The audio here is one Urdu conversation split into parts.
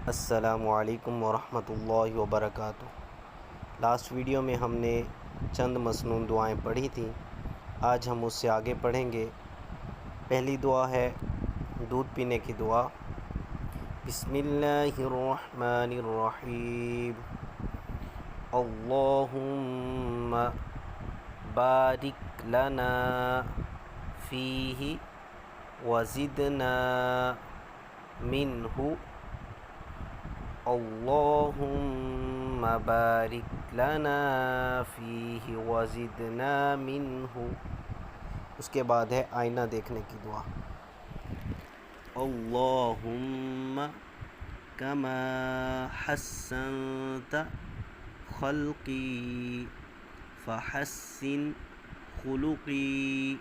السلام علیکم ورحمۃ اللہ وبرکاتہ۔ لاسٹ ویڈیو میں ہم نے چند مسنون دعائیں پڑھی تھیں، آج ہم اس سے آگے پڑھیں گے۔ پہلی دعا ہے دودھ پینے کی دعا۔ بسم اللہ الرحمن الرحیم، اللہم بارک لنا فیہ وزدنا منہ، اللہم بارک لنا فیہ وزدنا منہ۔ اس کے بعد ہے آئینہ دیکھنے کی دعا۔ اللہم کما حسنت خلقی فحسن خلقی،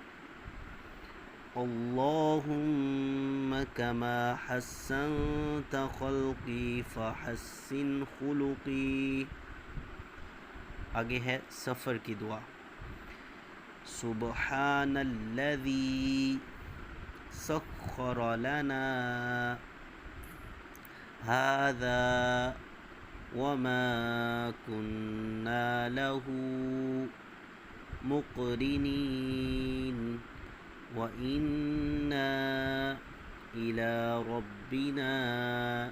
اللہم کما حسنت خلقی فحسن خلقی۔ آگے ہے سفر کی دعا۔ سبحان الذی سخر لنا ھذا وما کننا لہ مقرنین وَإِنَّا إِلَىٰ رَبِّنَا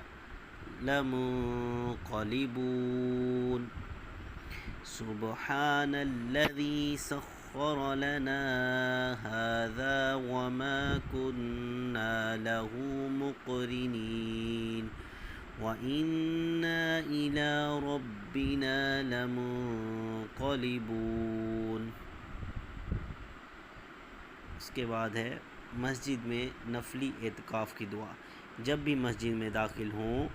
لَمُنقَلِبُونَ۔ سُبْحَانَ الَّذِي سَخَّرَ لَنَا هَٰذَا وَمَا كُنَّا لَهُ مُقْرِنِينَ وَإِنَّا إِلَىٰ رَبِّنَا لَمُنقَلِبُونَ۔ اس کے بعد ہے مسجد میں نفلی اعتکاف کی دعا۔ جب بھی مسجد میں داخل ہوں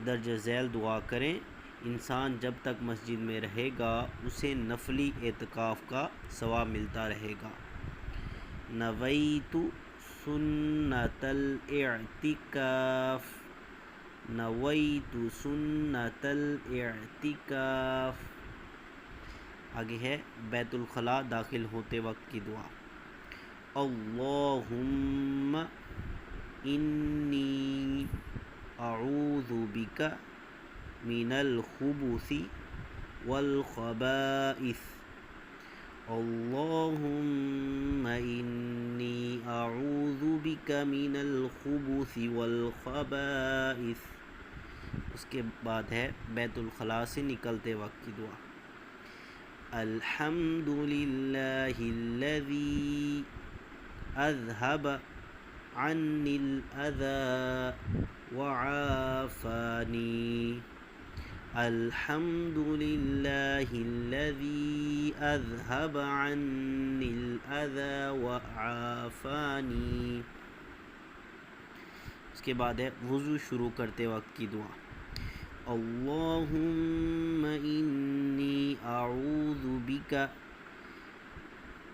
درج ذیل دعا کریں۔ انسان جب تک مسجد میں رہے گا اسے نفلی اعتکاف کا ثواب ملتا رہے گا۔ نویت سنت الاعتکاف، نویت سنت الاعتکاف۔ آگے ہے بیت الخلاء داخل ہوتے وقت کی دعا۔ اللہم انی اعوذ بک من الخبث والخبائث، اللہم انی اعوذ بک من الخبث والخبائث۔ اس کے بعد ہے بیت الخلاء سے نکلتے وقت کی دعا۔ الحمد للہ الذی اذهب عنی الاذی وعافانی، الحمد للہ الذی اذهب عنی الاذی وعافانی۔ اس کے بعد ہے وضو شروع کرتے وقت کی دعا۔ اللہم انی اعوذ بک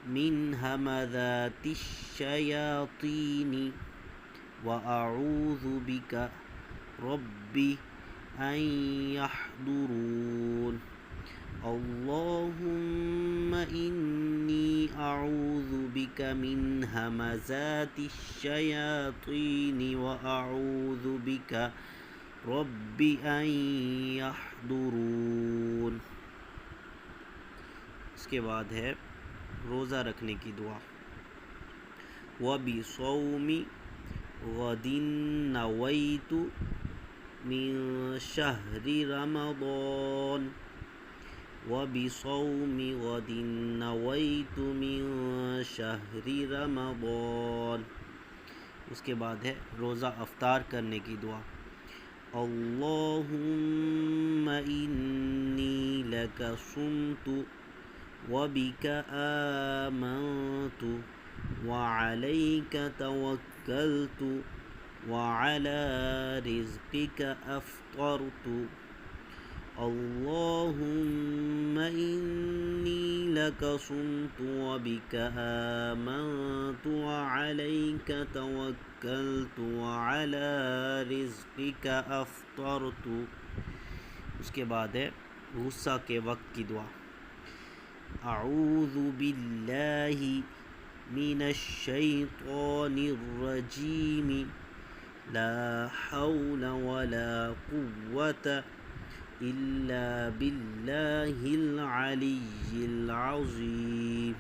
من ھمزات الشیاطین واعوذ بک رب ان یحضرون، اللہم انی اعوذ بک من ھمزات الشیاطین واعوذ بک رب ان یحضرون۔ اس کے بعد ہے روزہ رکھنے کی دعا۔ وَبِصَوْمِ غَدٍ نَوَيْتُ مِن شَهْرِ رَمَضَانَ، وَبِصَوْمِ غَدٍ نَوَيْتُ مِن شَهْرِ رَمَضَانَ۔ اس کے بعد ہے روزہ افطار کرنے کی دعا۔ اللہم انی لک صمت وبک آمنت وعلیک توکلت وعلی رزقک افطرت، اللہم انی لک صمت وبک آمنت وعلیک توکلت وعلی رزقک افطرت۔ اس کے بعد ہے غصہ کے وقت کی دعا۔ اعوذ باللہ من الشیطان الرجیم لا حول ولا قوة إلا بالله العلي العظيم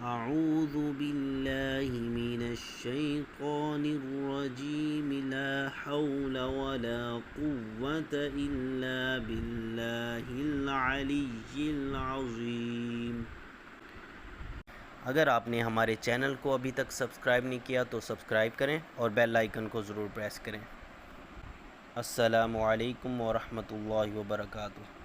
أعوذ بالله من الشيطان الرجيم لا حول ولا قوة إلا بالله العلي العظيم۔ اگر آپ نے ہمارے چینل کو ابھی تک سبسکرائب نہیں کیا تو سبسکرائب کریں اور بیل آئیکن کو ضرور پریس کریں۔ السلام علیکم ورحمۃ اللہ وبرکاتہ۔